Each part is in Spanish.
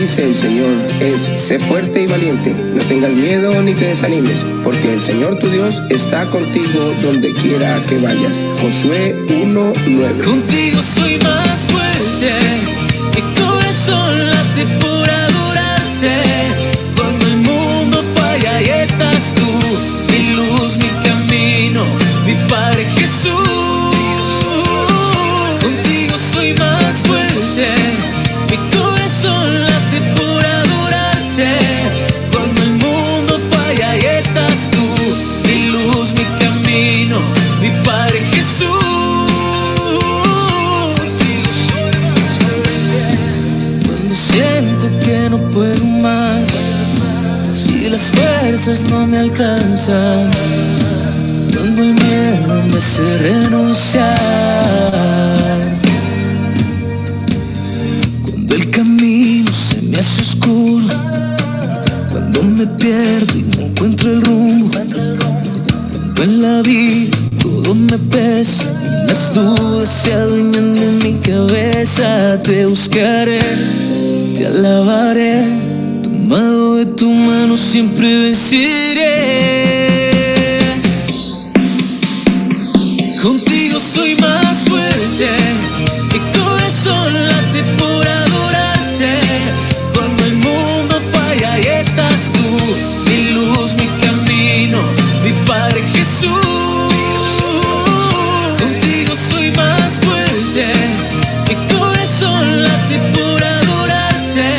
dice el Señor es: sé fuerte y valiente, no tengas miedo ni te desanimes, porque el Señor tu Dios está contigo donde quiera que vayas. Josué 1:9. Contigo soy más fuerte, mi corazón late por adorarte. Cuando el mundo falla y estás tú, mi luz, mi camino, mi Padre Jesús. Contigo soy más fuerte, mi corazón late por adorarte. Cuando el mundo falla y estás tú, mi luz, mi camino, mi Padre Jesús. Cuando siento que no puedo más y las fuerzas no me alcanzan, cuando el miedo me hace renunciar, cuando el camino se me hace oscuro, cuando me pierdo y no encuentro el rumbo, cuando en la vida todo me pesa y las dudas se adueñan de mi cabeza, te buscaré, te alabaré, tomado de tu mano siempre venceré. Contigo soy más fuerte, mi corazón late por adorarte. Cuando el mundo falla y estás tú, mi luz, mi camino, mi Padre Jesús. Contigo soy más fuerte, mi corazón late por adorarte.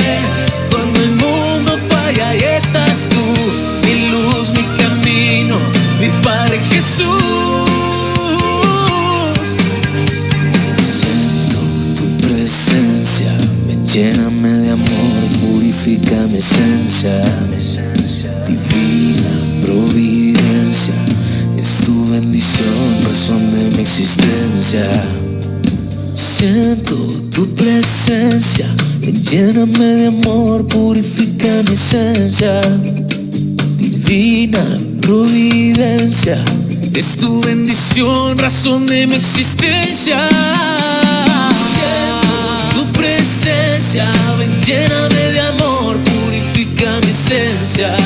Cuando el mundo falla y estás tú, mi luz, mi camino, mi Padre Jesús. Lléname de amor, purifica mi esencia. Divina providencia, es tu bendición, razón de mi existencia. Siento tu presencia, lléname de amor, purifica mi esencia. Divina providencia, es tu bendición, razón de mi existencia. Tu presencia, ven, lléname de amor, purifica mi esencia.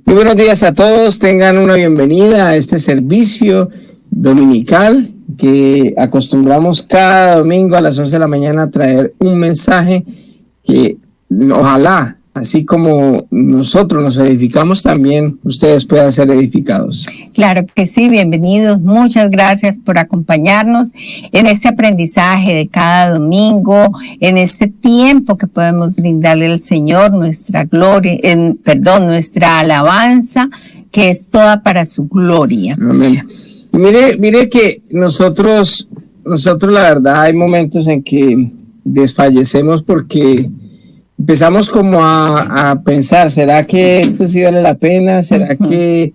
Muy buenos días a todos, tengan una bienvenida a este servicio dominical que acostumbramos cada domingo a las 11 de la mañana a traer un mensaje que ojalá, así como nosotros nos edificamos, también ustedes puedan ser edificados. Claro que sí, bienvenidos. Muchas gracias por acompañarnos en este aprendizaje de cada domingo, en este tiempo que podemos brindarle al Señor, nuestra gloria, nuestra alabanza, que es toda para su gloria. Amén. Y mire que nosotros la verdad hay momentos en que desfallecemos porque empezamos como a pensar, ¿será que esto sí vale la pena? ¿Será que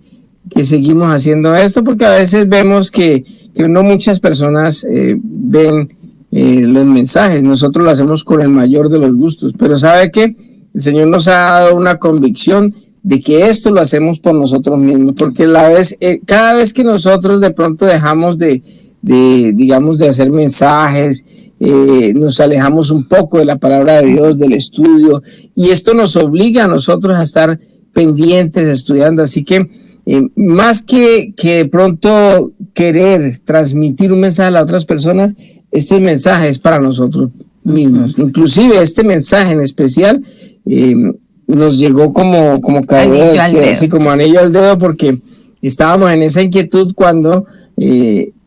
seguimos haciendo esto? Porque a veces vemos que no muchas personas ven los mensajes. Nosotros lo hacemos con el mayor de los gustos, pero ¿sabe qué? El Señor nos ha dado una convicción de que esto lo hacemos por nosotros mismos, porque cada vez que nosotros de pronto dejamos de hacer mensajes, nos alejamos un poco de la palabra de Dios, del estudio, y esto nos obliga a nosotros a estar pendientes, estudiando. Así que más que de pronto querer transmitir un mensaje a las otras personas, este mensaje es para nosotros mismos. Inclusive este mensaje en especial nos llegó como así como anillo al dedo, porque estábamos en esa inquietud cuando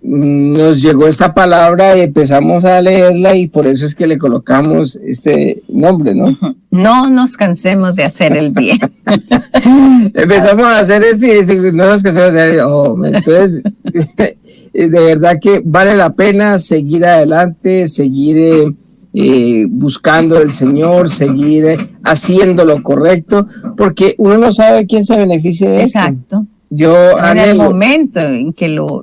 nos llegó esta palabra y empezamos a leerla, y por eso es que le colocamos este nombre, ¿no? No nos cansemos de hacer el bien. Empezamos a hacer esto y no nos cansemos de hacer. Entonces, de verdad que vale la pena seguir adelante, seguir buscando al Señor, seguir haciendo lo correcto, porque uno no sabe quién se beneficia de esto. Exacto. Yo anhelo, en el momento en que lo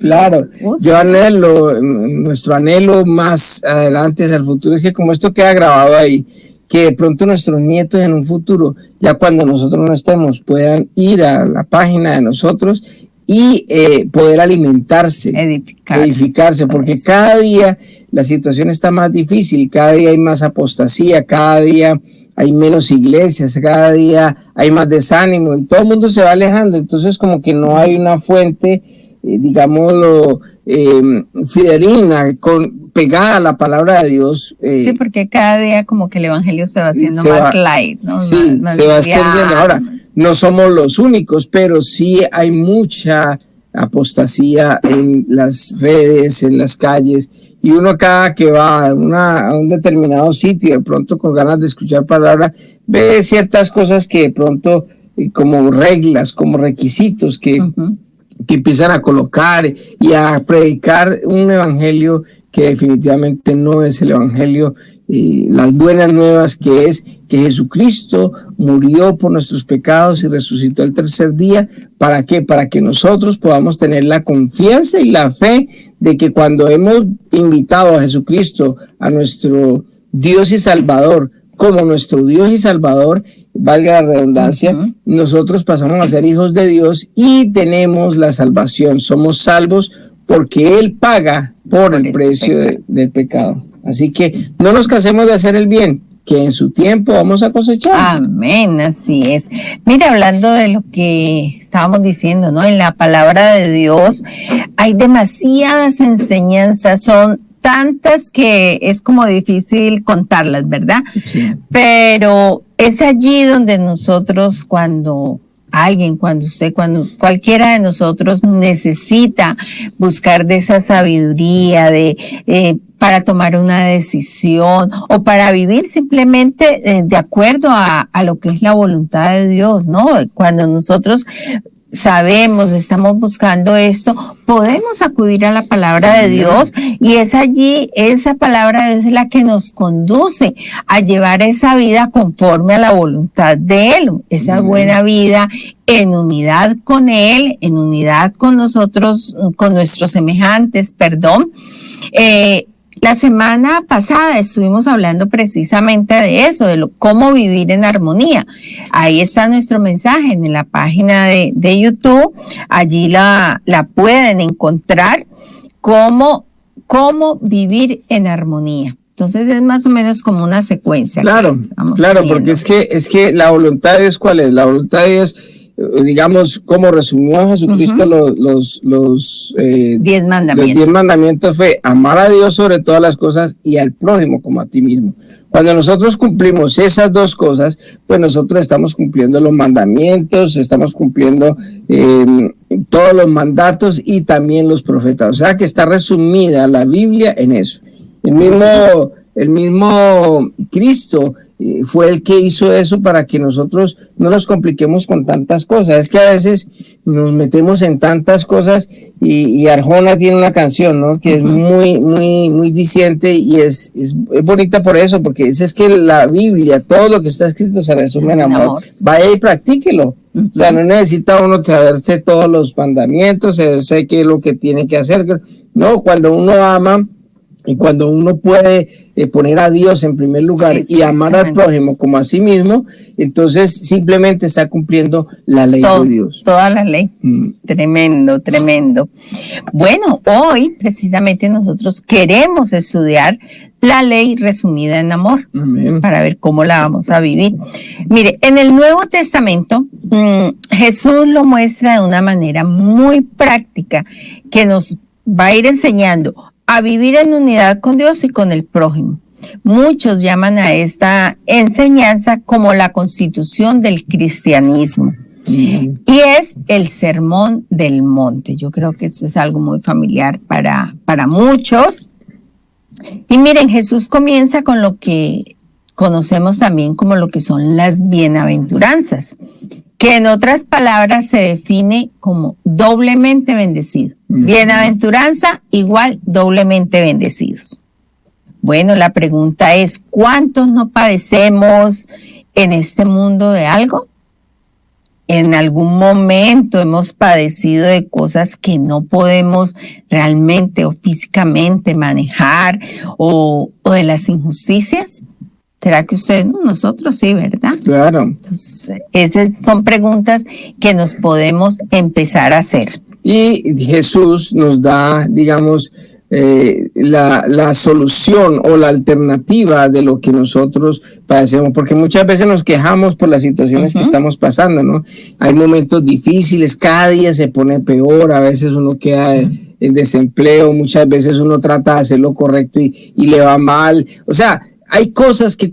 yo anhelo, nuestro anhelo más adelante hacia el futuro es que como esto queda grabado ahí, que de pronto nuestros nietos en un futuro, ya cuando nosotros no estemos, puedan ir a la página de nosotros y poder alimentarse, edificarse, porque cada día la situación está más difícil, cada día hay más apostasía, cada día hay menos iglesias, cada día hay más desánimo y todo el mundo se va alejando, entonces como que no hay una fuente, digámoslo, fidelina, pegada a la palabra de Dios. Sí, porque cada día como que el evangelio se va haciendo más light, ¿no? Sí, más se va extendiendo. Ahora, no somos los únicos, pero sí hay mucha apostasía en las redes, en las calles, y uno cada que va a un determinado sitio, de pronto con ganas de escuchar palabra, ve ciertas cosas que de pronto, como reglas, como requisitos que empiezan a colocar y a predicar un evangelio que definitivamente no es el evangelio, las buenas nuevas, que es que Jesucristo murió por nuestros pecados y resucitó el tercer día. ¿Para qué? Para que nosotros podamos tener la confianza y la fe de que cuando hemos invitado a Jesucristo, a nuestro Dios y Salvador, como nuestro Dios y Salvador, valga la redundancia, nosotros pasamos a ser hijos de Dios y tenemos la salvación. Somos salvos porque Él paga por el precio del pecado. Así que no nos cansemos de hacer el bien, que en su tiempo vamos a cosechar. Amén, así es. Mira, hablando de lo que estábamos diciendo, ¿no? En la palabra de Dios hay demasiadas enseñanzas, son tantas que es como difícil contarlas, ¿verdad? Sí. Pero es allí donde nosotros, cuando cualquiera de nosotros necesita buscar de esa sabiduría para tomar una decisión o para vivir simplemente de acuerdo a lo que es la voluntad de Dios, ¿no? Cuando nosotros sabemos, estamos buscando esto, podemos acudir a la palabra de Dios y es allí, esa palabra de Dios es la que nos conduce a llevar esa vida conforme a la voluntad de Él, esa buena vida en unidad con Él, en unidad con nosotros, con nuestros semejantes, La semana pasada estuvimos hablando precisamente de eso, de cómo vivir en armonía. Ahí está nuestro mensaje en la página de YouTube. Allí la pueden encontrar, cómo vivir en armonía. Entonces es más o menos como una secuencia. Claro, porque es que la voluntad de Dios, ¿cuál es? La voluntad de Dios, digamos, como resumió Jesucristo los 10 mandamientos. Los 10 mandamientos fue amar a Dios sobre todas las cosas y al prójimo como a ti mismo. Cuando nosotros cumplimos esas dos cosas, pues nosotros estamos cumpliendo los mandamientos, estamos cumpliendo todos los mandatos y también los profetas. O sea que está resumida la Biblia en eso. El mismo Cristo fue el que hizo eso para que nosotros no nos compliquemos con tantas cosas. Es que a veces nos metemos en tantas cosas y Arjona tiene una canción, ¿no? Que es muy diciente y es bonita por eso, porque es que la Biblia, todo lo que está escrito se resume en amor. Vaya y practíquelo. O sea, no necesita uno saberse todos los mandamientos, saberse qué es lo que tiene que hacer. No, cuando uno ama y cuando uno puede poner a Dios en primer lugar y amar al prójimo como a sí mismo, entonces simplemente está cumpliendo la ley de Dios. Toda la ley. Tremendo, tremendo. Bueno, hoy precisamente nosotros queremos estudiar la ley resumida en amor. Amén. Para ver cómo la vamos a vivir. Mire, en el Nuevo Testamento, Jesús lo muestra de una manera muy práctica que nos va a ir enseñando a vivir en unidad con Dios y con el prójimo. Muchos llaman a esta enseñanza como la constitución del cristianismo. Y es el Sermón del Monte. Yo creo que esto es algo muy familiar para muchos. Y miren, Jesús comienza con lo que conocemos también como lo que son las bienaventuranzas, que en otras palabras se define como doblemente bendecido. Bienaventuranza igual doblemente bendecidos. Bueno, la pregunta es, ¿cuántos no padecemos en este mundo de algo? En algún momento hemos padecido de cosas que no podemos realmente o físicamente manejar o de las injusticias. ¿Será que ustedes no? Nosotros sí, ¿verdad? Claro. Entonces, esas son preguntas que nos podemos empezar a hacer. Y Jesús nos da, digamos, la solución o la alternativa de lo que nosotros padecemos, porque muchas veces nos quejamos por las situaciones que estamos pasando, ¿no? Hay momentos difíciles, cada día se pone peor, a veces uno queda en desempleo, muchas veces uno trata de hacer lo correcto y le va mal, o sea, hay cosas que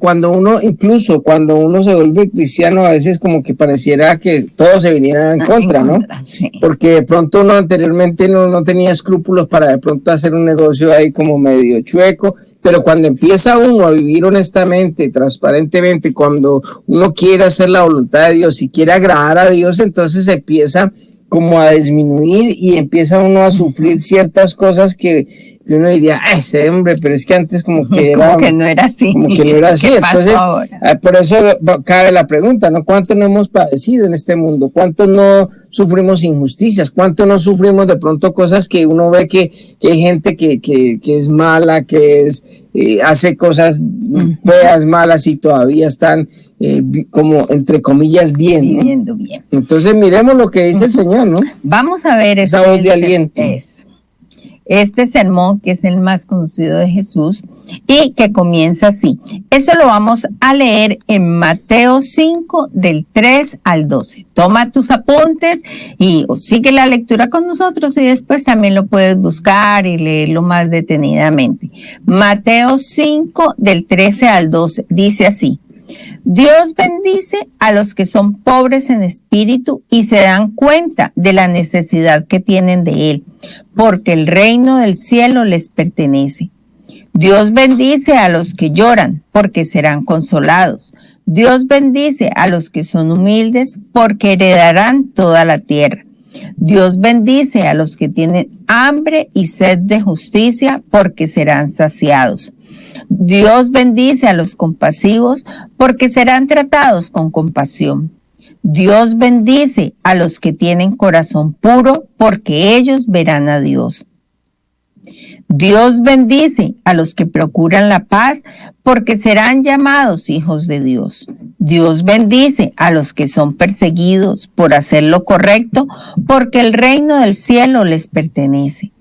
incluso cuando uno se vuelve cristiano, a veces como que pareciera que todo se viniera en contra, ¿no? Sí. Porque de pronto uno anteriormente no tenía escrúpulos para de pronto hacer un negocio ahí como medio chueco, pero cuando empieza uno a vivir honestamente, transparentemente, cuando uno quiere hacer la voluntad de Dios y quiere agradar a Dios, entonces empieza como a disminuir y empieza uno a sufrir ciertas cosas que uno diría, ese hombre, pero es que antes como que no era así. Como que no era así. Entonces, por eso cabe la pregunta, ¿no? ¿Cuánto no hemos padecido en este mundo? ¿Cuánto no sufrimos injusticias? ¿Cuánto no sufrimos de pronto cosas que uno ve que hay gente que es mala, que hace cosas feas, malas y todavía están como, entre comillas, bien, ¿no? Viviendo bien. Entonces, miremos lo que dice el Señor, ¿no? Vamos a ver esa voz de aliento. Este sermón, que es el más conocido de Jesús, y que comienza así. Eso lo vamos a leer en Mateo 5, del 3 al 12. Toma tus apuntes y sigue la lectura con nosotros y después también lo puedes buscar y leerlo más detenidamente. Mateo 5, del 13 al 12, dice así. Dios bendice a los que son pobres en espíritu y se dan cuenta de la necesidad que tienen de Él, porque el reino del cielo les pertenece. Dios bendice a los que lloran, porque serán consolados. Dios bendice a los que son humildes, porque heredarán toda la tierra. Dios bendice a los que tienen hambre y sed de justicia, porque serán saciados. Dios bendice a los compasivos, porque serán tratados con compasión. Dios bendice a los que tienen corazón puro, porque ellos verán a Dios. Dios bendice a los que procuran la paz, porque serán llamados hijos de Dios. Dios bendice a los que son perseguidos por hacer lo correcto, porque el reino del cielo les pertenece.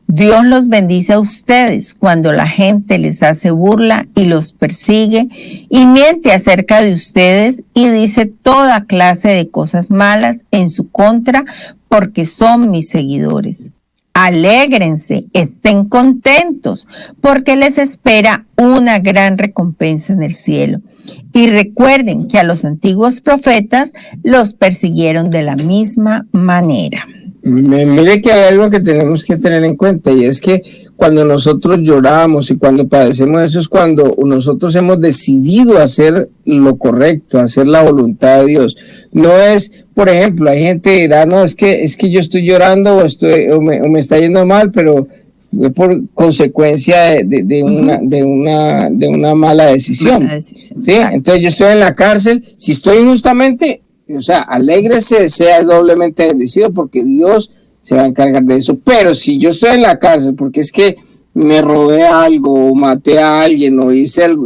Dios los bendice a ustedes cuando la gente les hace burla y los persigue y miente acerca de ustedes y dice toda clase de cosas malas en su contra porque son mis seguidores. Alégrense, estén contentos, porque les espera una gran recompensa en el cielo. Y recuerden que a los antiguos profetas los persiguieron de la misma manera. Mire que hay algo que tenemos que tener en cuenta y es que cuando nosotros lloramos y cuando padecemos eso es cuando nosotros hemos decidido hacer lo correcto, hacer la voluntad de Dios. No es, por ejemplo, hay gente que dirá, no, es que yo estoy llorando o me está yendo mal, pero por consecuencia de una mala decisión. ¿Sí? Entonces yo estoy en la cárcel, si estoy injustamente, o sea, alégrese, sea doblemente bendecido porque Dios se va a encargar de eso. Pero si yo estoy en la cárcel porque es que me robé algo o maté a alguien o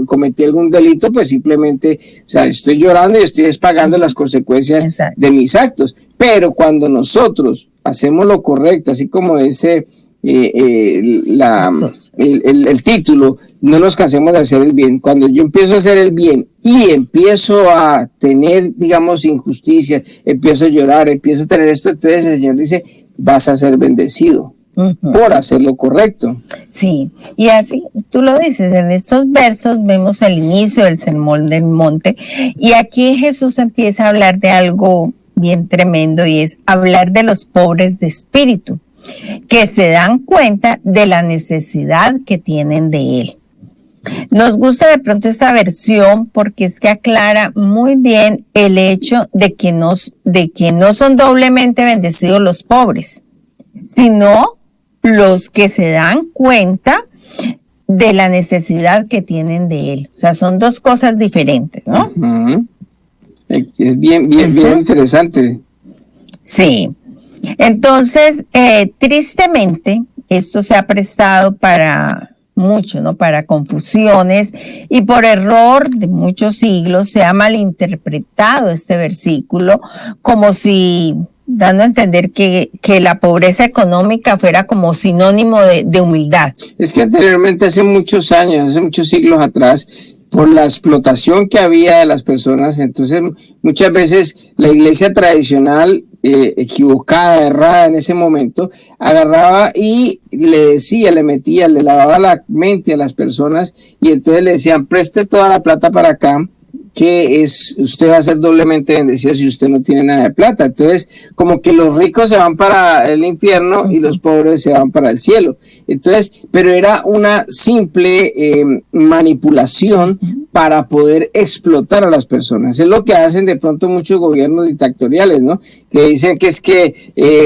cometí algún delito, pues simplemente, o sea, estoy llorando y estoy pagando las consecuencias de mis actos. Pero cuando nosotros hacemos lo correcto, así como dice el título, no nos cansemos de hacer el bien. Cuando yo empiezo a hacer el bien y empiezo a tener, digamos, injusticia, empiezo a llorar, empiezo a tener esto, entonces el Señor dice, vas a ser bendecido por hacer lo correcto. Sí, y así tú lo dices, en estos versos vemos el inicio del Sermón del Monte y aquí Jesús empieza a hablar de algo bien tremendo y es hablar de los pobres de espíritu, que se dan cuenta de la necesidad que tienen de Él. Nos gusta de pronto esta versión porque es que aclara muy bien el hecho de que no son doblemente bendecidos los pobres, sino los que se dan cuenta de la necesidad que tienen de Él. O sea, son dos cosas diferentes, ¿no? Es bien interesante. Sí. Entonces, tristemente, esto se ha prestado para mucho, ¿no? Para confusiones, y por error de muchos siglos se ha malinterpretado este versículo como si dando a entender que la pobreza económica fuera como sinónimo de humildad. Es que anteriormente, hace muchos años, hace muchos siglos atrás, por la explotación que había de las personas, entonces muchas veces la iglesia tradicional, equivocada, errada en ese momento, agarraba y le decía, le metía, le lavaba la mente a las personas, y entonces le decían, preste toda la plata para acá, que usted va a ser doblemente bendecido si usted no tiene nada de plata. Entonces, como que los ricos se van para el infierno y los pobres se van para el cielo. Entonces, pero era una simple manipulación para poder explotar a las personas. Es lo que hacen de pronto muchos gobiernos dictatoriales, ¿no? Que dicen que es que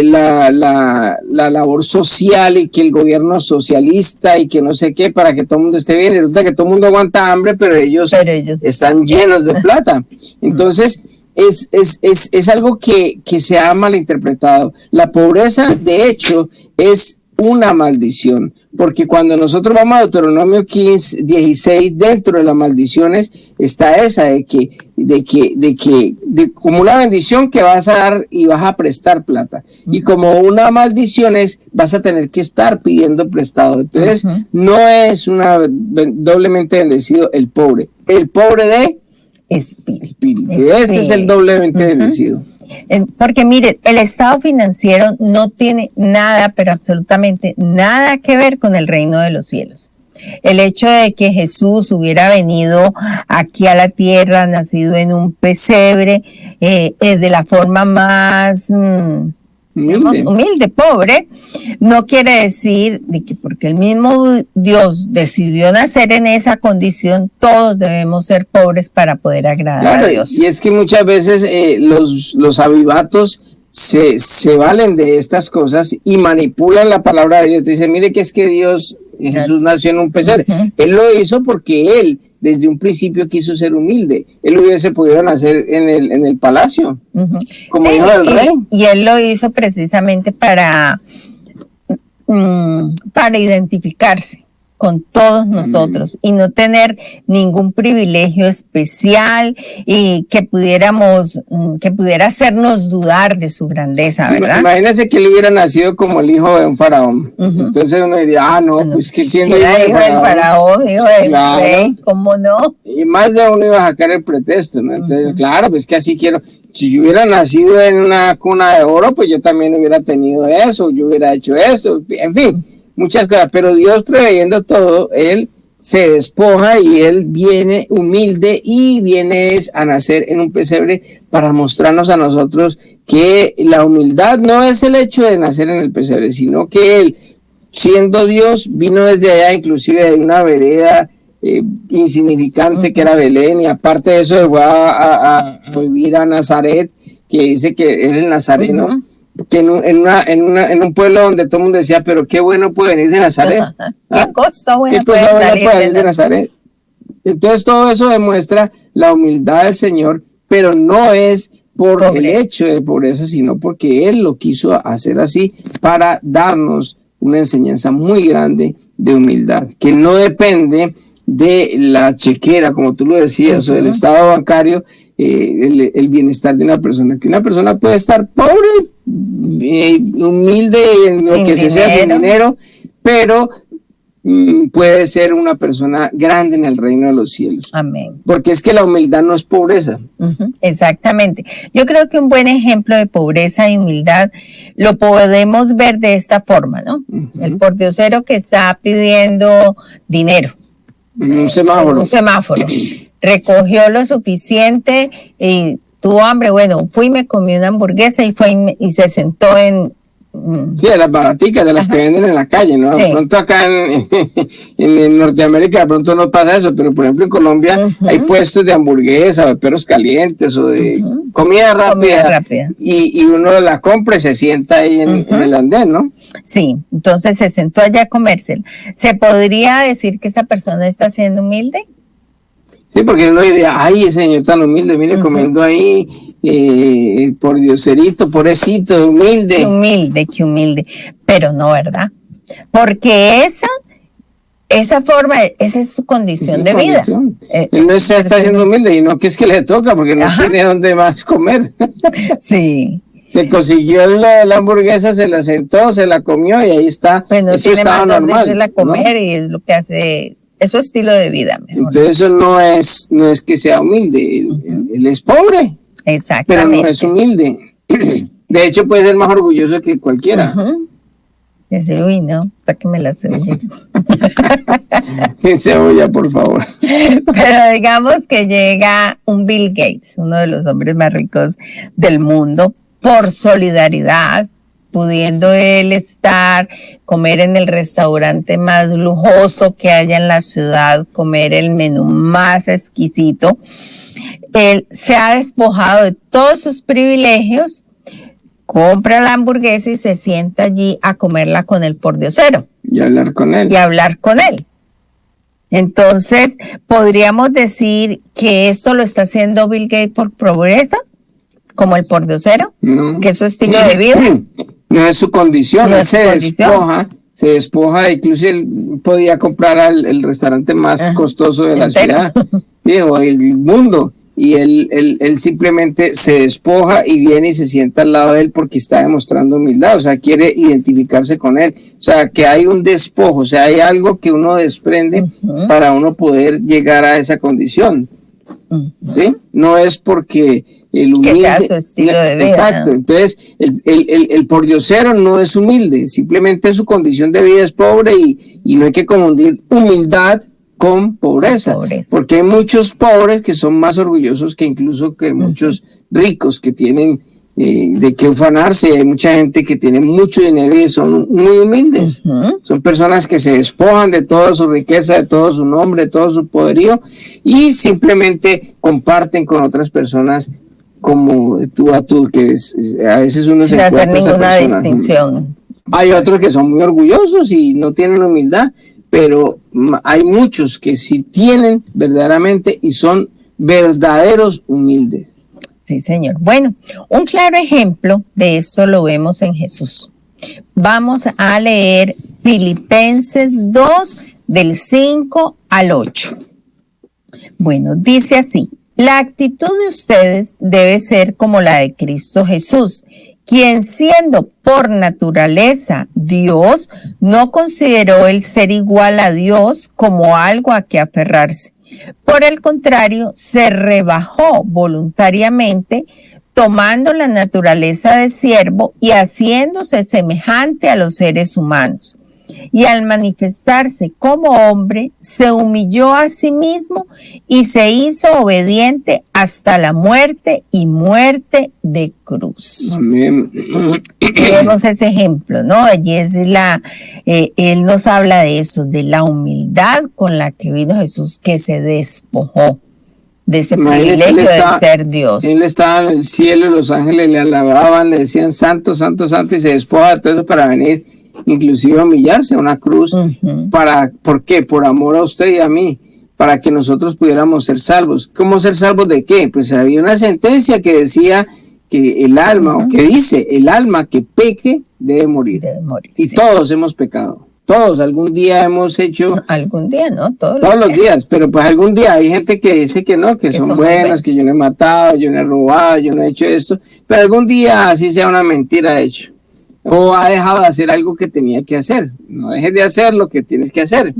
la labor social y que el gobierno socialista y que no sé qué, para que todo el mundo esté bien. Y resulta que todo el mundo aguanta hambre, pero ellos están llenos de plata. Entonces, es algo que se ha malinterpretado. La pobreza, de hecho, es una maldición, porque cuando nosotros vamos a Deuteronomio 16, dentro de las maldiciones está esa de como una bendición que vas a dar y vas a prestar plata, y como una maldición vas a tener que estar pidiendo prestado. Entonces, no es doblemente bendecido el pobre de espíritu. Este es el doblemente bendecido. Porque mire, el estado financiero no tiene nada, pero absolutamente nada que ver con el reino de los cielos. El hecho de que Jesús hubiera venido aquí a la tierra, nacido en un pesebre, de la forma más humilde, pobre, no quiere decir de que porque el mismo Dios decidió nacer en esa condición, todos debemos ser pobres para poder agradar a Dios. Y es que muchas veces los avivatos se valen de estas cosas y manipulan la palabra de Dios. Dice, mire que es que Jesús nació en un pesebre. Él lo hizo porque él desde un principio quiso ser humilde. Él hubiese podido nacer en el palacio, como hijo del rey. Y él lo hizo precisamente para identificarse con todos nosotros y no tener ningún privilegio especial y que pudiera hacernos dudar de su grandeza, ¿verdad? Imagínese que él hubiera nacido como el hijo de un faraón. Entonces uno diría, pues que siendo hijo del faraón, hijo del rey, ¿cómo no? Y más de uno iba a sacar el pretexto, ¿no? Entonces, claro, pues que así quiero. Si yo hubiera nacido en una cuna de oro, pues yo también hubiera tenido eso, yo hubiera hecho eso, en fin, muchas cosas. Pero Dios, preveyendo todo, Él se despoja y Él viene humilde y viene a nacer en un pesebre para mostrarnos a nosotros que la humildad no es el hecho de nacer en el pesebre, sino que Él, siendo Dios, vino desde allá, inclusive de una vereda insignificante que era Belén, y aparte de eso fue a vivir a Nazaret, que dice que era el nazareno, que en un pueblo donde todo el mundo decía, pero qué bueno puede venir de Nazaret. ¿Qué cosa buena puede venir de Nazaret? Entonces todo eso demuestra la humildad del Señor, pero no es por el hecho de pobreza, sino porque Él lo quiso hacer así para darnos una enseñanza muy grande de humildad, que no depende de la chequera, como tú lo decías, o del estado bancario, el bienestar de una persona. Que una persona puede estar pobre, humilde, en lo que sea, sin dinero, pero puede ser una persona grande en el reino de los cielos. Amén. Porque es que la humildad no es pobreza. Exactamente. Yo creo que un buen ejemplo de pobreza y humildad lo podemos ver de esta forma, ¿no? El pordiosero que está pidiendo dinero. Un semáforo. Recogió lo suficiente y tuvo hambre. Bueno, fui y me comí una hamburguesa y se sentó en... Sí, de las baraticas, de las que venden en la calle, ¿no? De pronto acá en Norteamérica de pronto no pasa eso, pero por ejemplo en Colombia hay puestos de hamburguesa, o de perros calientes, o de comida rápida. Y uno la compra y se sienta ahí en el andén, ¿no? Sí, entonces se sentó allá a comérselo. ¿Se podría decir que esa persona está siendo humilde? Sí, porque uno diría, ay, ese señor tan humilde, mire, comiendo ahí, por dioserito, pobrecito, humilde. Qué humilde, pero no, ¿verdad? Porque esa forma, esa es su condición de vida. Él no está siendo humilde, y no que es que le toca, porque no tiene dónde más comer. Sí. Se consiguió la hamburguesa, se la sentó, se la comió y ahí está. Pues no eso tiene estaba más normal, dónde comer, ¿no? y es lo que hace, es su estilo de vida. Entonces eso no es que sea humilde, él es pobre, pero no es humilde. De hecho puede ser más orgulloso que cualquiera. Dice, uy, no, sáqueme la cebolla. Sin cebolla, por favor. Pero digamos que llega un Bill Gates, uno de los hombres más ricos del mundo, por solidaridad, pudiendo él comer en el restaurante más lujoso que haya en la ciudad, comer el menú más exquisito. Él se ha despojado de todos sus privilegios, compra la hamburguesa y se sienta allí a comerla con el pordiosero. Y hablar con él. Entonces, ¿podríamos decir que esto lo está haciendo Bill Gates por pobreza? Como el pordiosero, que es su estilo de vida. No es su condición, él se despoja, incluso él podía comprar el restaurante más costoso de la ciudad, o el mundo, y él simplemente se despoja y viene y se sienta al lado de él porque está demostrando humildad, o sea, quiere identificarse con él, o sea, que hay un despojo, o sea, hay algo que uno desprende para uno poder llegar a esa condición. ¿Sí? No es porque el humilde, su estilo de vida, exacto, ¿no? Entonces el pordiosero no es humilde, simplemente su condición de vida es pobre, y no hay que confundir humildad con pobreza, porque hay muchos pobres que son más orgullosos que incluso que muchos ricos que tienen de qué ufanarse. Hay mucha gente que tiene mucho dinero y son muy humildes. Son personas que se despojan de toda su riqueza, de todo su nombre, de todo su poderío, y simplemente comparten con otras personas como tú a tú, que a veces uno se encuentra sin hacer ninguna distinción. Hay otros que son muy orgullosos y no tienen humildad, pero hay muchos que sí tienen verdaderamente y son verdaderos humildes. Sí, señor. Bueno, un claro ejemplo de esto lo vemos en Jesús. Vamos a leer Filipenses 2, del 5 al 8. Bueno, dice así: la actitud de ustedes debe ser como la de Cristo Jesús, quien siendo por naturaleza Dios, no consideró el ser igual a Dios como algo a que aferrarse. Por el contrario, se rebajó voluntariamente, tomando la naturaleza de siervo y haciéndose semejante a los seres humanos. Y al manifestarse como hombre, se humilló a sí mismo y se hizo obediente hasta la muerte, y muerte de cruz. Amén. Vemos ese ejemplo, ¿no? Allí es él nos habla de eso, de la humildad con la que vino Jesús, que se despojó de ese privilegio de ser Dios. Él estaba en el cielo y los ángeles le alababan, le decían santo, santo, santo, y se despoja de todo eso para venir inclusive a humillarse a una cruz. ¿Por qué? Por amor a usted y a mí, para que nosotros pudiéramos ser salvos. ¿Cómo ser salvos de qué? Pues había una sentencia que decía que el alma, o que dice, el alma que peque debe morir. Y sí, todos hemos pecado. Todos algún día hemos hecho. Algún día, ¿no? Todos los días, pero pues algún día hay gente que dice que no, que son buenas, que yo no he matado, yo no he robado, yo no he hecho esto, pero algún día, así sea una mentira, he hecho. O ha dejado de hacer algo que tenía que hacer. No dejes de hacer lo que tienes que hacer,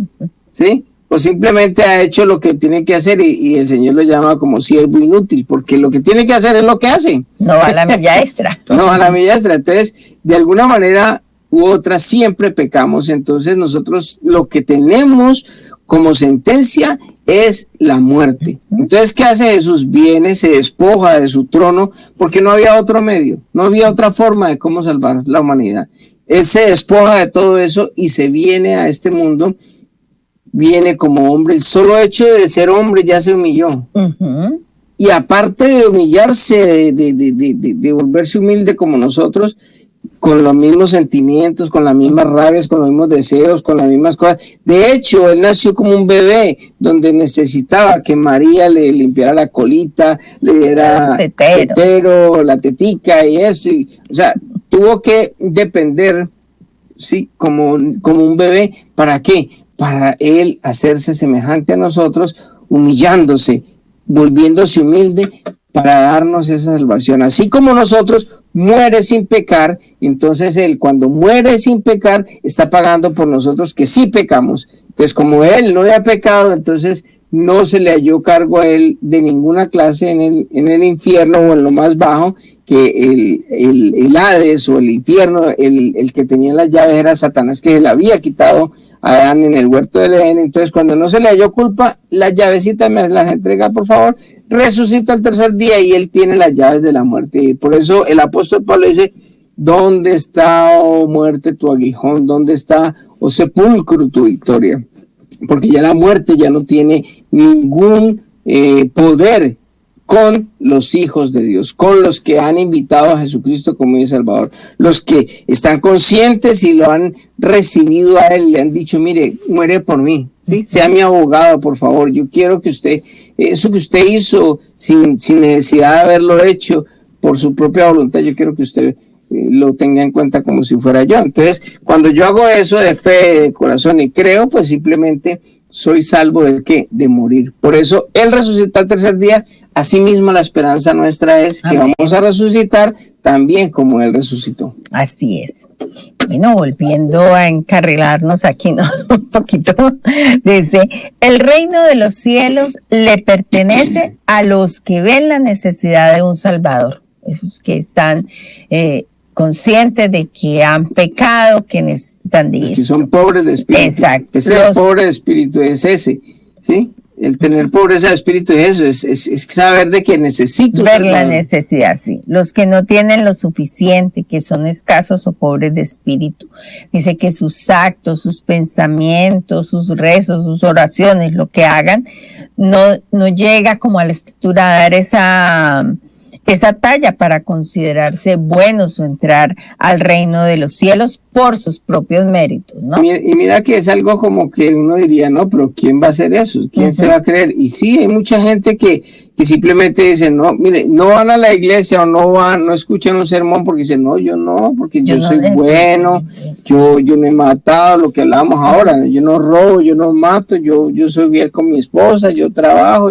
¿sí? O simplemente ha hecho lo que tiene que hacer y el Señor lo llama como siervo inútil, porque lo que tiene que hacer es lo que hace. No va a la milla extra. No va a la milla extra. Entonces, de alguna manera u otra siempre pecamos. Entonces nosotros lo que tenemos como sentencia es la muerte. Entonces, ¿qué hace Jesús? Viene, se despoja de su trono, porque no había otro medio, no había otra forma de cómo salvar la humanidad. Él se despoja de todo eso y se viene a este mundo, viene como hombre. El solo hecho de ser hombre ya se humilló. Y aparte de humillarse, de volverse humilde como nosotros, con los mismos sentimientos, con las mismas rabias, con los mismos deseos, con las mismas cosas. De hecho, él nació como un bebé, donde necesitaba que María le limpiara la colita, le diera tetero, la tetica y eso. O sea, tuvo que depender, sí, como un bebé. ¿Para qué? para Él hacerse semejante a nosotros, humillándose, volviéndose humilde para darnos esa salvación. Así como nosotros muere sin pecar, entonces Él cuando muere sin pecar está pagando por nosotros que sí pecamos. Pues como Él no había pecado, entonces no se le halló cargo a Él de ninguna clase en el infierno o en lo más bajo, que el Hades o el infierno, el que tenía las llaves era Satanás, que se le había quitado a Adán en el huerto del Edén. Entonces cuando no se le halló culpa, las llavecitas me las entrega, por favor, resucita al tercer día y Él tiene las llaves de la muerte. Y por eso el apóstol Pablo dice: ¿dónde está, oh muerte, tu aguijón? ¿Dónde está, oh sepulcro, tu victoria? Porque ya la muerte ya no tiene ningún poder con los hijos de Dios, con los que han invitado a Jesucristo como mi Salvador, los que están conscientes y lo han recibido a Él, le han dicho: mire, muere por mí, ¿sí? Sea mi abogado, por favor, yo quiero que usted, eso que usted hizo sin necesidad de haberlo hecho por su propia voluntad, yo quiero que usted lo tenga en cuenta como si fuera yo. Entonces, cuando yo hago eso de fe, de corazón y creo, pues simplemente soy salvo ¿de qué? De morir. Por eso Él resucitó al tercer día. Asimismo, la esperanza nuestra es que Amén. Vamos a resucitar también como Él resucitó. Así es. Bueno, volviendo a encarrilarnos aquí, ¿no? Un poquito, desde el reino de los cielos le pertenece a los que ven la necesidad de un Salvador, esos que están conscientes de que han pecado, que necesitan de eso. Que son pobres de espíritu. Exacto. Ese pobre de espíritu es ese, ¿sí? El tener pobreza de espíritu es eso, es saber de que necesito. Ver la necesidad, sí. Los que no tienen lo suficiente, que son escasos o pobres de espíritu. Dice que sus actos, sus pensamientos, sus rezos, sus oraciones, lo que hagan, no llega como a la estatura a dar esa talla para considerarse buenos o entrar al reino de los cielos por sus propios méritos, ¿no? Y mira que es algo como que uno diría, no, pero ¿quién va a hacer eso? ¿Quién se va a creer? Y sí, hay mucha gente que simplemente dice, no, mire, no van a la iglesia o no escuchan un sermón porque dicen, no, yo no, porque yo soy bueno, yo no he matado, lo que hablábamos ahora, yo no robo, yo no mato, yo soy bien con mi esposa, yo trabajo,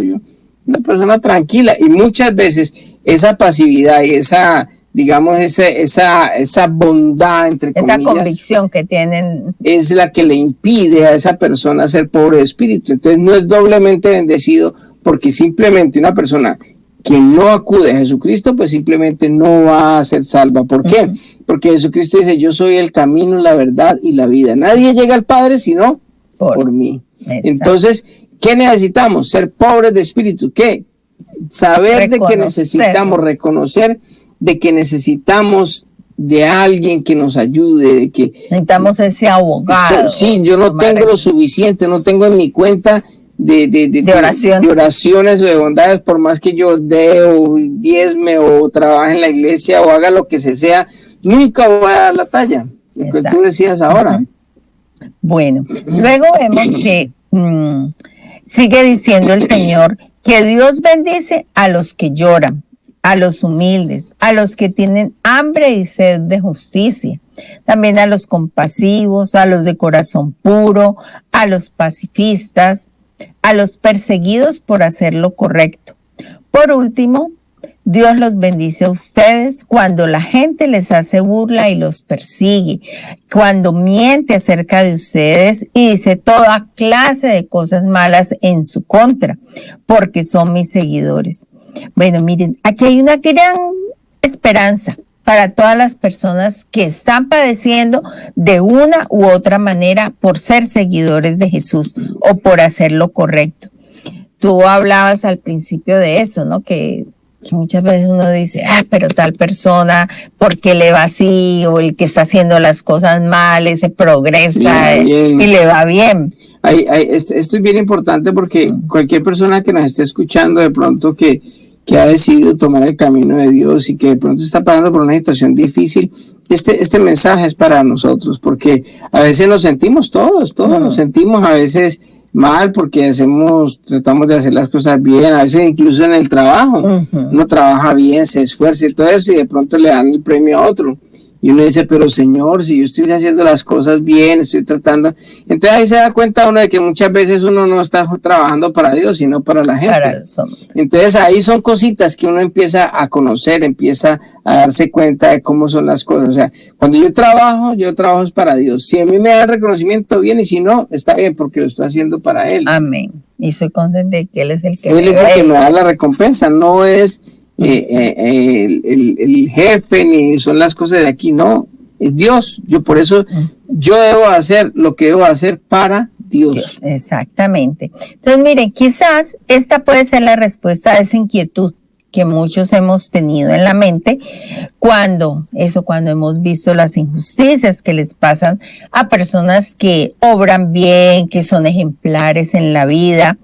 una persona tranquila. Y muchas veces esa pasividad y esa, digamos, esa bondad, entre comillas, esa convicción que tienen, es la que le impide a esa persona ser pobre de espíritu. Entonces no es doblemente bendecido, porque simplemente una persona que no acude a Jesucristo, pues simplemente no va a ser salva. ¿Por qué? Porque Jesucristo dice: yo soy el camino, la verdad y la vida. Nadie llega al Padre sino por mí. Exacto. Entonces, ¿qué necesitamos? Ser pobres de espíritu. ¿Qué? Saber de que necesitamos, reconocer de que necesitamos de alguien que nos ayude, de que necesitamos ese abogado. Sí, yo no tengo lo suficiente, no tengo en mi cuenta de oraciones o de bondades, por más que yo dé o diezme o trabaje en la iglesia o haga lo que sea, nunca voy a dar la talla. Lo que tú decías ahora. Bueno, luego vemos que sigue diciendo el Señor que Dios bendice a los que lloran, a los humildes, a los que tienen hambre y sed de justicia, también a los compasivos, a los de corazón puro, a los pacifistas, a los perseguidos por hacer lo correcto. Por último, Dios los bendice a ustedes cuando la gente les hace burla y los persigue, cuando miente acerca de ustedes y dice toda clase de cosas malas en su contra, porque son mis seguidores. Bueno, miren, aquí hay una gran esperanza para todas las personas que están padeciendo de una u otra manera por ser seguidores de Jesús o por hacer lo correcto. Tú hablabas al principio de eso, ¿no? Que muchas veces uno dice, pero tal persona, ¿por qué le va así? O el que está haciendo las cosas mal, ese progresa y le va bien. Esto es bien importante porque cualquier persona que nos esté escuchando de pronto que ha decidido tomar el camino de Dios y que de pronto está pasando por una situación difícil, este mensaje es para nosotros, porque a veces nos sentimos todos nos sentimos a veces mal porque tratamos de hacer las cosas bien, a veces incluso en el trabajo, uno trabaja bien, se esfuerza y todo eso, y de pronto le dan el premio a otro. Y uno dice, pero Señor, si yo estoy haciendo las cosas bien, estoy tratando. Entonces ahí se da cuenta uno de que muchas veces uno no está trabajando para Dios, sino para la gente. Para los hombres. Entonces ahí son cositas que uno empieza a conocer, empieza a darse cuenta de cómo son las cosas. O sea, cuando yo trabajo es para Dios. Si a mí me da reconocimiento, bien, y si no, está bien, porque lo estoy haciendo para Él. Amén. Y soy consciente de que Él es el que me da la recompensa, no es el jefe, ni son las cosas de aquí, no, es Dios. Por eso yo debo hacer lo que debo hacer para Dios. Exactamente. Entonces, miren, quizás esta puede ser la respuesta a esa inquietud que muchos hemos tenido en la mente cuando hemos visto las injusticias que les pasan a personas que obran bien, que son ejemplares en la vida,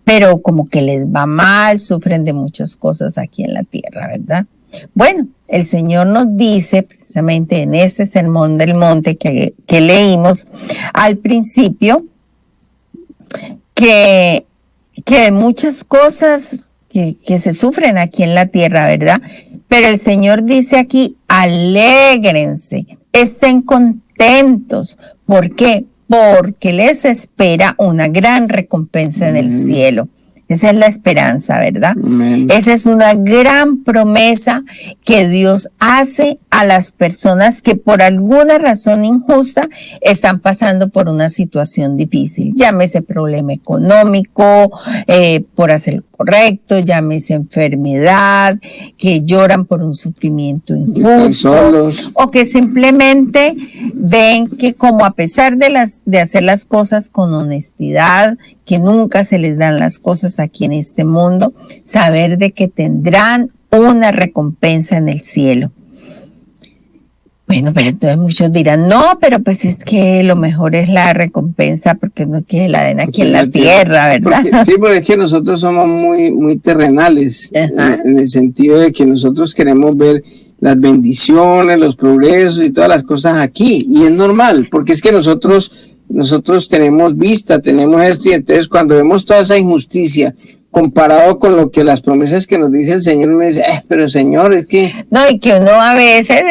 pero como que les va mal, sufren de muchas cosas aquí en la tierra, ¿verdad? Bueno, el Señor nos dice precisamente en este Sermón del Monte que leímos al principio que muchas cosas que se sufren aquí en la tierra, ¿verdad? Pero el Señor dice aquí, alégrense, estén contentos. ¿Por qué? Porque les espera una gran recompensa en el cielo. Esa es la esperanza, ¿verdad? Amén. Esa es una gran promesa que Dios hace a las personas que por alguna razón injusta están pasando por una situación difícil. Llámese problema económico, por hacer lo correcto, llámese enfermedad, que lloran por un sufrimiento injusto, o que simplemente ven que como a pesar de hacer las cosas con honestidad, que nunca se les dan las cosas aquí en este mundo, saber de que tendrán una recompensa en el cielo. Bueno, pero entonces muchos dirán, no, pero pues es que lo mejor es la recompensa porque no quiere la den aquí en la tierra, ¿verdad? Porque es que nosotros somos muy terrenales, en el sentido de que nosotros queremos ver las bendiciones, los progresos y todas las cosas aquí, y es normal, porque es que nosotros tenemos vista, tenemos esto, y entonces cuando vemos toda esa injusticia comparado con lo que las promesas que nos dice el Señor, uno dice, pero Señor, es que... No, y que uno a veces,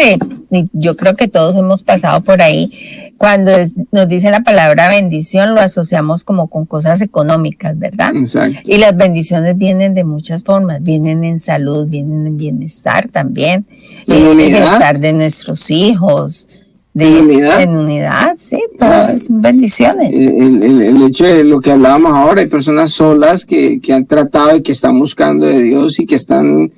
yo creo que todos hemos pasado por ahí, cuando nos dice la palabra bendición, lo asociamos como con cosas económicas, ¿verdad? Exacto. Y las bendiciones vienen de muchas formas, vienen en salud, vienen en bienestar también, en el bienestar de nuestros hijos, en unidad, sí, todas son bendiciones. El hecho de lo que hablábamos ahora, hay personas solas que han tratado y que están buscando de Dios y que están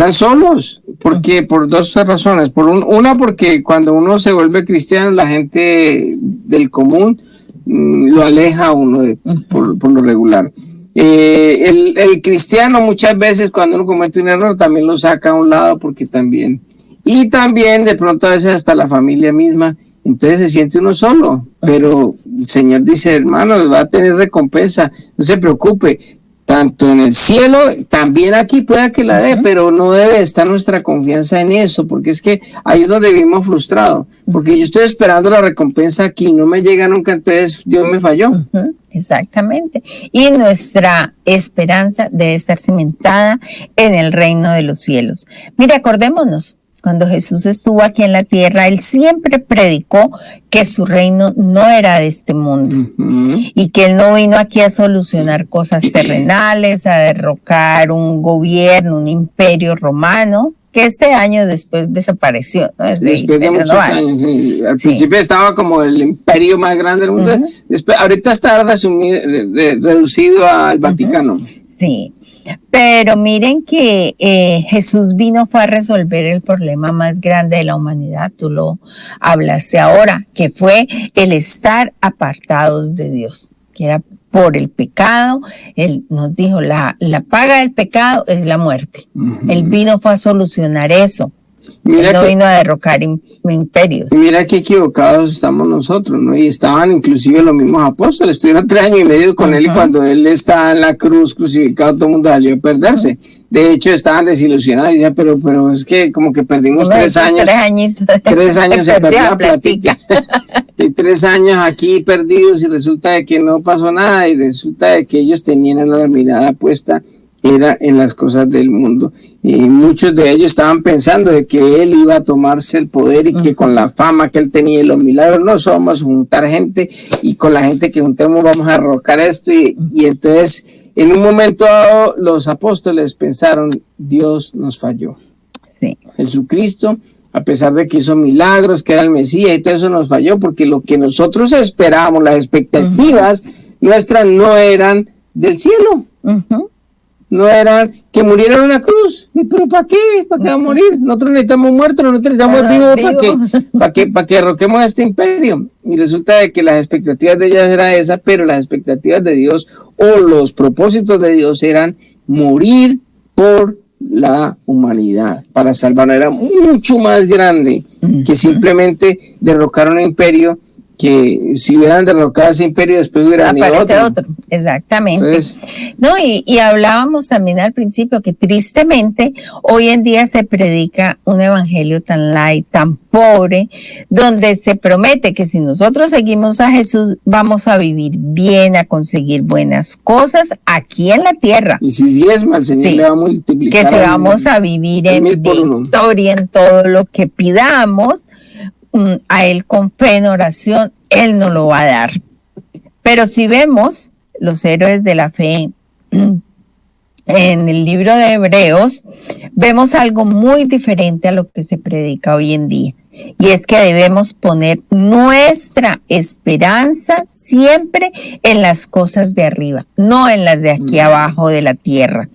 solos, porque por dos razones. Una, porque cuando uno se vuelve cristiano, la gente del común lo aleja a uno por lo regular. El cristiano muchas veces cuando uno comete un error también lo saca a un lado porque también... Y también de pronto a veces hasta la familia misma, entonces se siente uno solo, pero el Señor dice, hermanos, va a tener recompensa, no se preocupe, tanto en el cielo, también aquí pueda que la dé, pero no debe estar nuestra confianza en eso, porque es que ahí es donde vivimos frustrados, porque yo estoy esperando la recompensa aquí, no me llega nunca, entonces Dios me falló. Exactamente, y nuestra esperanza debe estar cimentada en el reino de los cielos. Mire, acordémonos, cuando Jesús estuvo aquí en la tierra, Él siempre predicó que su reino no era de este mundo y que Él no vino aquí a solucionar cosas terrenales, a derrocar un gobierno, un imperio romano, que este año después desapareció, ¿no? Después de muchos años, sí. Al principio estaba como el imperio más grande del mundo, después, ahorita está reducido al Vaticano. Sí. Pero miren que Jesús fue a resolver el problema más grande de la humanidad, tú lo hablaste ahora, que fue el estar apartados de Dios, que era por el pecado. Él nos dijo, la paga del pecado es la muerte. Él fue a solucionar eso. Él no vino a derrocar imperios. Mira qué equivocados estamos nosotros, ¿no? Y estaban inclusive los mismos apóstoles, estuvieron 3 años y medio con él, y cuando él estaba en la cruz crucificado, todo el mundo salió a perderse. De hecho, estaban desilusionados y decían, pero es que como que perdimos 3 años. 3 años se perdió la plática. Y 3 años aquí perdidos, y resulta de que no pasó nada, y resulta de que ellos tenían la mirada puesta era en las cosas del mundo. Y muchos de ellos estaban pensando de que él iba a tomarse el poder y que con la fama que él tenía y los milagros, no, somos juntar gente y con la gente que juntemos vamos a arrocar esto. Y entonces, en un momento dado, los apóstoles pensaron, Dios nos falló. Sí. Jesucristo, a pesar de que hizo milagros, que era el Mesías y todo eso, nos falló porque lo que nosotros esperábamos, las expectativas nuestras no eran del cielo. No eran que muriera en una cruz. ¿Pero para qué? ¿Para qué va a morir? Nosotros necesitamos muertos, nosotros necesitamos vivos para que derroquemos a este imperio. Y resulta de que las expectativas de ellas eran esas, pero las expectativas de Dios o los propósitos de Dios eran morir por la humanidad para salvarnos. Era mucho más grande que simplemente derrocar un imperio, que si hubieran derrocado ese imperio después hubieran ido otro. Exactamente. Entonces, no, y hablábamos también al principio que tristemente hoy en día se predica un evangelio tan light, tan pobre, donde se promete que si nosotros seguimos a Jesús vamos a vivir bien, a conseguir buenas cosas aquí en la tierra. Y si diezma, el Señor le va a multiplicar. Que vamos a vivir en victoria en todo lo que pidamos. A Él con fe en oración, Él nos lo va a dar. Pero si vemos los héroes de la fe en el libro de Hebreos, vemos algo muy diferente a lo que se predica hoy en día. Y es que debemos poner nuestra esperanza siempre en las cosas de arriba, no en las de aquí abajo de la tierra.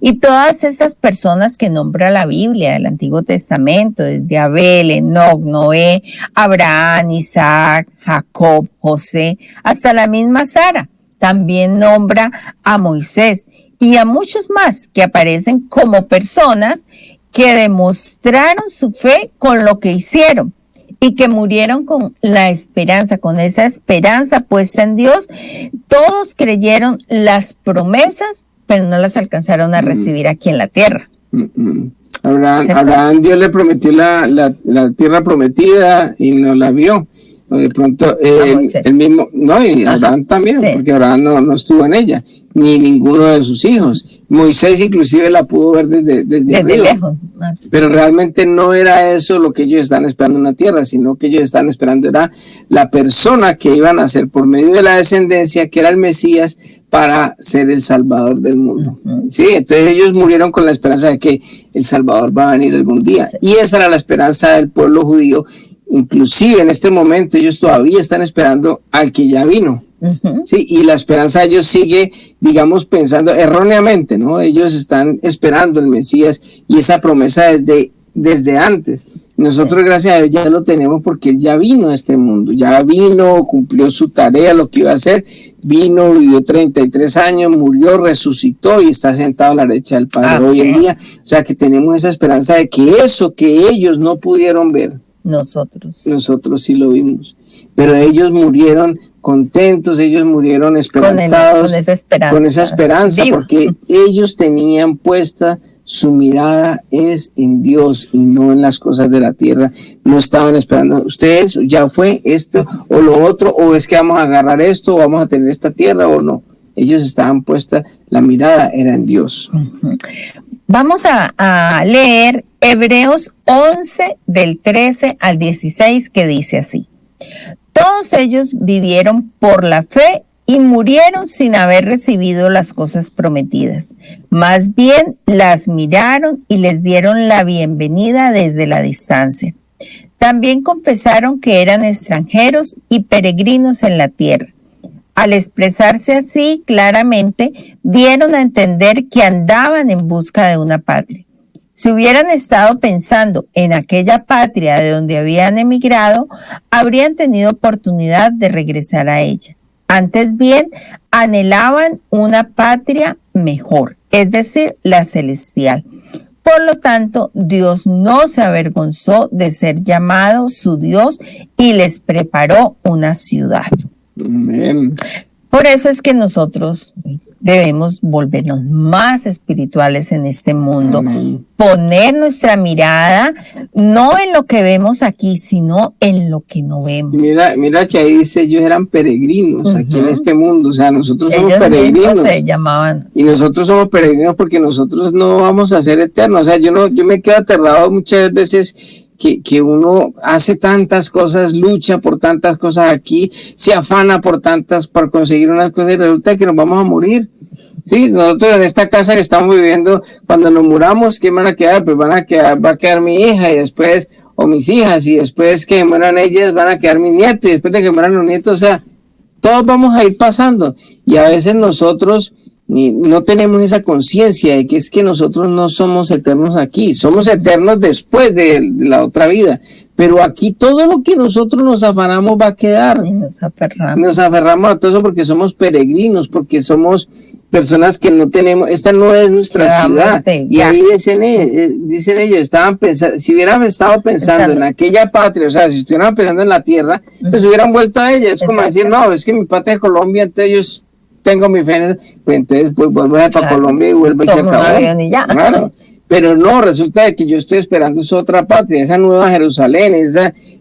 Y todas esas personas que nombra la Biblia del Antiguo Testamento, desde Abel, Enoc, Noé, Abraham, Isaac, Jacob, José, hasta la misma Sara, también nombra a Moisés y a muchos más que aparecen como personas que demostraron su fe con lo que hicieron y que murieron con la esperanza, con esa esperanza puesta en Dios. Todos creyeron las promesas, pero no las alcanzaron a recibir aquí en la tierra. Abraham, Dios le prometió la tierra prometida y no la vio. De pronto, el mismo, no, y Abraham también, sí. Porque Abraham no estuvo en ella, ni ninguno de sus hijos. Moisés inclusive la pudo ver desde arriba, lejos. Pero realmente no era eso lo que ellos estaban esperando en la tierra, sino que ellos estaban esperando era la persona que iban a ser por medio de la descendencia, que era el Mesías, para ser el Salvador del mundo. Sí, entonces ellos murieron con la esperanza de que el Salvador va a venir algún día. Y esa era la esperanza del pueblo judío. Inclusive en este momento ellos todavía están esperando al que ya vino. Sí, y la esperanza de ellos sigue, digamos, pensando erróneamente, ¿no? Ellos están esperando el Mesías y esa promesa desde antes. Nosotros, gracias a Dios, ya lo tenemos porque Él ya vino a este mundo, ya vino, cumplió su tarea, lo que iba a hacer, vino, vivió 33 años, murió, resucitó y está sentado a la derecha del Padre hoy en día. O sea que tenemos esa esperanza de que eso que ellos no pudieron ver, nosotros sí lo vimos, pero ellos murieron contentos, ellos murieron esperanzados, con esa esperanza, porque ellos tenían puesta su mirada es en Dios y no en las cosas de la tierra. No estaban esperando, ustedes ya fue esto o lo otro, o es que vamos a agarrar esto, o vamos a tener esta tierra o no. Ellos estaban puestas, la mirada era en Dios. Vamos a leer Hebreos 11 del 13 al 16 que dice así: todos ellos vivieron por la fe y murieron sin haber recibido las cosas prometidas. Más bien las miraron y les dieron la bienvenida desde la distancia. También confesaron que eran extranjeros y peregrinos en la tierra. Al expresarse así claramente, dieron a entender que andaban en busca de una patria. Si hubieran estado pensando en aquella patria de donde habían emigrado, habrían tenido oportunidad de regresar a ella. Antes bien, anhelaban una patria mejor, es decir, la celestial. Por lo tanto, Dios no se avergonzó de ser llamado su Dios y les preparó una ciudad. Amén. Por eso es que nosotros, debemos volvernos más espirituales en este mundo, Amén. poner nuestra mirada no en lo que vemos aquí, sino en lo que no vemos. Mira que ahí dice, ellos eran peregrinos aquí en este mundo, o sea, nosotros somos Ellos mismos peregrinos. se llamaban. Y nosotros somos peregrinos porque nosotros no vamos a ser eternos. O sea, yo me quedo aterrado muchas veces que uno hace tantas cosas, lucha por tantas cosas aquí, se afana por conseguir unas cosas y resulta que nos vamos a morir. Sí, nosotros en esta casa que estamos viviendo, cuando nos muramos, ¿qué van a quedar? Pues va a quedar mi hija y después, o mis hijas, y después que mueran ellas van a quedar mis nietos, y después de que mueran los nietos, o sea, todos vamos a ir pasando. Y a veces nosotros no tenemos esa conciencia de que es que nosotros no somos eternos aquí, somos eternos después de la otra vida, pero aquí todo lo que nosotros nos afanamos va a quedar. Y nos Nos aferramos a todo eso porque somos peregrinos, porque somos personas que no tenemos, esta no es nuestra ciudad. Y ahí dicen ellos, estaban pensando, si hubieran estado pensando en aquella patria, o sea, si estuvieran pensando en la tierra, pues hubieran vuelto a ella. Es como decir, no, es que mi patria es Colombia, entonces yo tengo mi fe, pues entonces pues vuelvo a ir para Colombia y vuelvo y se acabó. Claro. Pero no, resulta de que yo estoy esperando esa otra patria, esa nueva Jerusalén,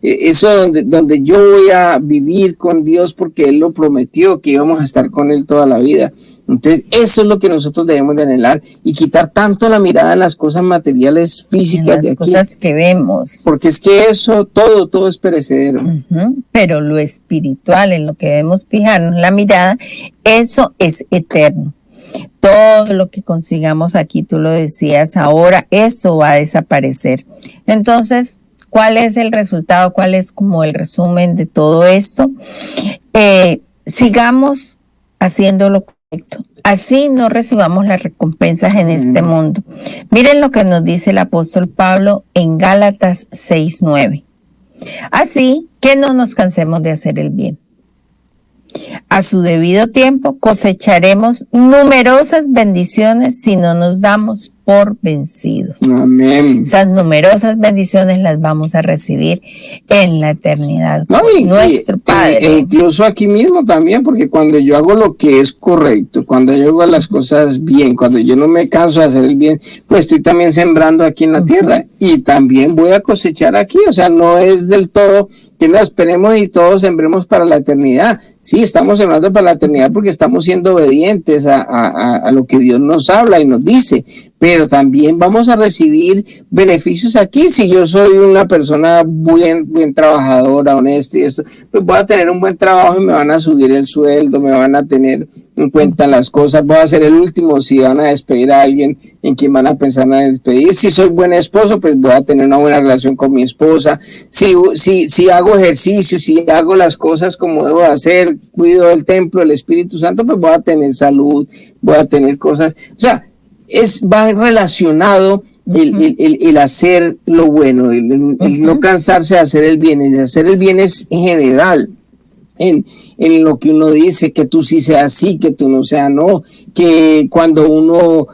eso donde yo voy a vivir con Dios porque Él lo prometió, que íbamos a estar con Él toda la vida. Entonces, eso es lo que nosotros debemos de anhelar y quitar tanto la mirada en las cosas materiales físicas de aquí. Las cosas que vemos. Porque es que eso, todo es perecedero. Pero lo espiritual, en lo que debemos fijarnos la mirada, eso es eterno. Todo lo que consigamos aquí, tú lo decías ahora, eso va a desaparecer. Entonces, ¿cuál es el resultado? ¿Cuál es como el resumen de todo esto? Sigamos haciendo lo correcto. Así no recibamos las recompensas en este mundo. Miren lo que nos dice el apóstol Pablo en Gálatas 6:9. Así que no nos cansemos de hacer el bien. A su debido tiempo cosecharemos numerosas bendiciones si no nos damos por vencidos. Amén. Esas numerosas bendiciones las vamos a recibir en la eternidad. No, Nuestro Padre. Incluso aquí mismo también, porque cuando yo hago lo que es correcto, cuando yo hago las cosas bien, cuando yo no me canso de hacer el bien, pues estoy también sembrando aquí en la tierra y también voy a cosechar aquí. O sea, no es del todo que nos esperemos y todos sembremos para la eternidad. Sí, estamos sembrando para la eternidad porque estamos siendo obedientes a lo que Dios nos habla y nos dice, pero también vamos a recibir beneficios aquí. Si yo soy una persona bien trabajadora, honesta y esto, pues voy a tener un buen trabajo y me van a subir el sueldo, me van a tener en cuenta las cosas, voy a ser el último si van a despedir a alguien en quien van a pensar en despedir. Si soy buen esposo, pues voy a tener una buena relación con mi esposa. Si hago ejercicio, si hago las cosas como debo hacer, cuido del templo, del Espíritu Santo, pues voy a tener salud, voy a tener cosas. O sea, va relacionado el hacer lo bueno, el no cansarse de hacer el bien. El hacer el bien es en general. En lo que uno dice, que tú sí seas sí, que tú no seas no, que cuando uno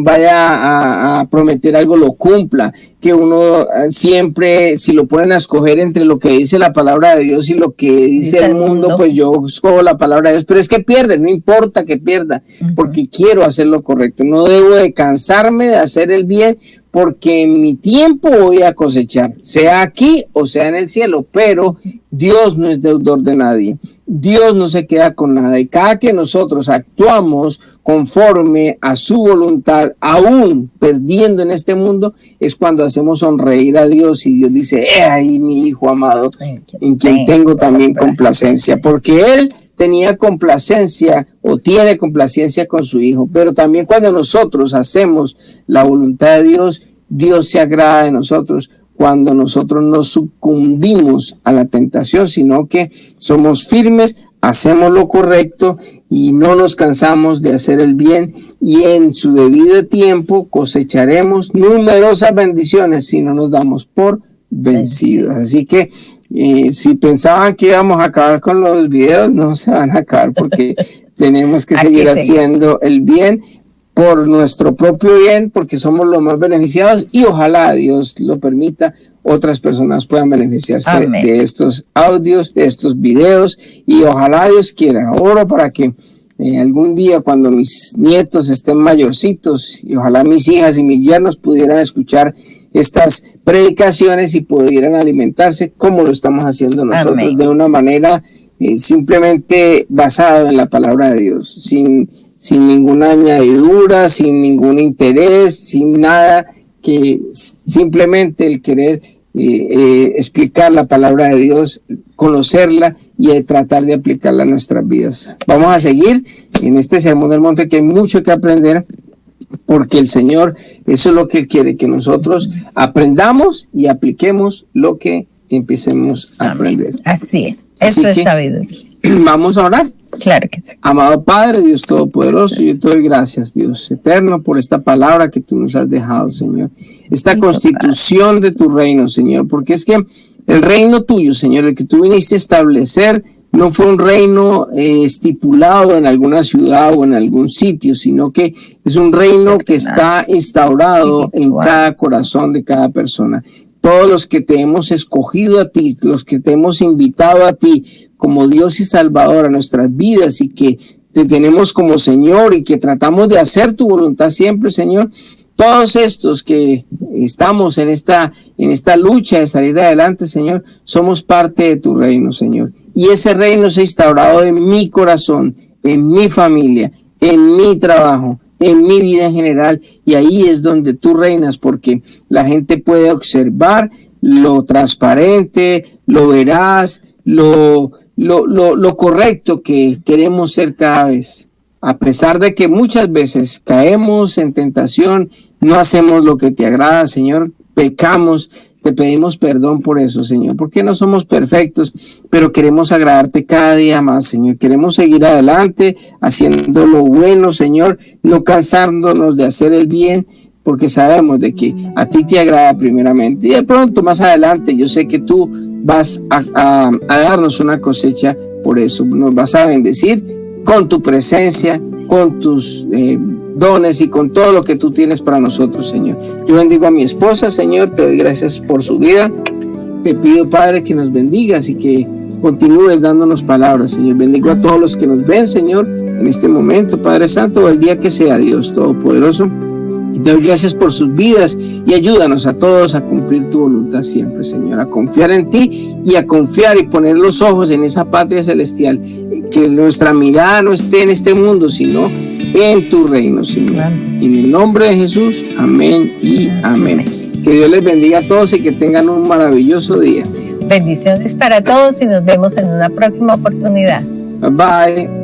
vaya a prometer algo lo cumpla, que uno siempre, si lo ponen a escoger entre lo que dice la palabra de Dios y lo que dice el mundo, pues yo escojo la palabra de Dios, pero es que pierde, no importa que pierda, porque quiero hacer lo correcto, no debo de cansarme de hacer el bien, porque en mi tiempo voy a cosechar, sea aquí o sea en el cielo, pero Dios no es deudor de nadie, Dios no se queda con nada, y cada que nosotros actuamos conforme a su voluntad, aún perdiendo en este mundo, es cuando hacemos sonreír a Dios y Dios dice, ahí mi hijo amado, en quien tengo también complacencia, porque Él tenía complacencia o tiene complacencia con su hijo, pero también cuando nosotros hacemos la voluntad de Dios, Dios se agrada de nosotros cuando nosotros no sucumbimos a la tentación, sino que somos firmes, hacemos lo correcto y no nos cansamos de hacer el bien, y en su debido tiempo cosecharemos numerosas bendiciones si no nos damos por vencidos. Así que si pensaban que íbamos a acabar con los videos, no se van a acabar, porque tenemos que seguir haciendo el bien por nuestro propio bien, porque somos los más beneficiados, y ojalá Dios lo permita, otras personas puedan beneficiarse de estos audios, de estos videos, y ojalá Dios quiera. Oro para que algún día cuando mis nietos estén mayorcitos, y ojalá mis hijas y mis yernos pudieran escuchar estas predicaciones y pudieran alimentarse como lo estamos haciendo nosotros. Amén. De una manera simplemente basada en la palabra de Dios, sin ninguna añadidura, sin ningún interés, sin nada, que simplemente el querer explicar la palabra de Dios, conocerla y tratar de aplicarla a nuestras vidas. Vamos a seguir en este Sermón del Monte, que hay mucho que aprender, porque el Señor, eso es lo que Él quiere, que nosotros aprendamos y apliquemos lo que empecemos a aprender. Así es, eso es sabiduría. Vamos a orar. Claro que sí. Amado Padre, Dios Todopoderoso, yo te doy gracias, Dios eterno, por esta palabra que tú nos has dejado, Señor. Esta constitución de tu reino, Señor, porque es que el reino tuyo, Señor, el que tú viniste a establecer, no fue un reino estipulado en alguna ciudad o en algún sitio, sino que es un reino que está instaurado en cada corazón de cada persona. Todos los que te hemos escogido a ti, los que te hemos invitado a ti como Dios y Salvador a nuestras vidas, y que te tenemos como Señor y que tratamos de hacer tu voluntad siempre, Señor. Todos estos que estamos en esta lucha de salir adelante, Señor, somos parte de tu reino, Señor. Y ese reino se ha instaurado en mi corazón, en mi familia, en mi trabajo, en mi vida en general, y ahí es donde tú reinas, porque la gente puede observar lo transparente, lo veraz, lo correcto que queremos ser cada vez. A pesar de que muchas veces caemos en tentación, no hacemos lo que te agrada, Señor, pecamos, te pedimos perdón por eso, Señor, porque no somos perfectos, pero queremos agradarte cada día más, Señor. Queremos seguir adelante haciendo lo bueno, Señor, no cansándonos de hacer el bien, porque sabemos de que a ti te agrada primeramente. Y de pronto, más adelante, yo sé que tú vas a darnos una cosecha por eso. Nos vas a bendecir con tu presencia, con tus dones y con todo lo que tú tienes para nosotros, Señor. Yo bendigo a mi esposa, Señor, te doy gracias por su vida. Te pido, Padre, que nos bendigas y que continúes dándonos palabras, Señor. Bendigo a todos los que nos ven, Señor, en este momento, Padre Santo, o el día que sea, Dios Todopoderoso. Y te doy gracias por sus vidas y ayúdanos a todos a cumplir tu voluntad siempre, Señor, a confiar en ti y a confiar y poner los ojos en esa patria celestial, que nuestra mirada no esté en este mundo, sino en tu reino, Señor. En el nombre de Jesús, amén y amén. Que Dios les bendiga a todos y que tengan un maravilloso día. Bendiciones para todos y nos vemos en una próxima oportunidad. Bye bye.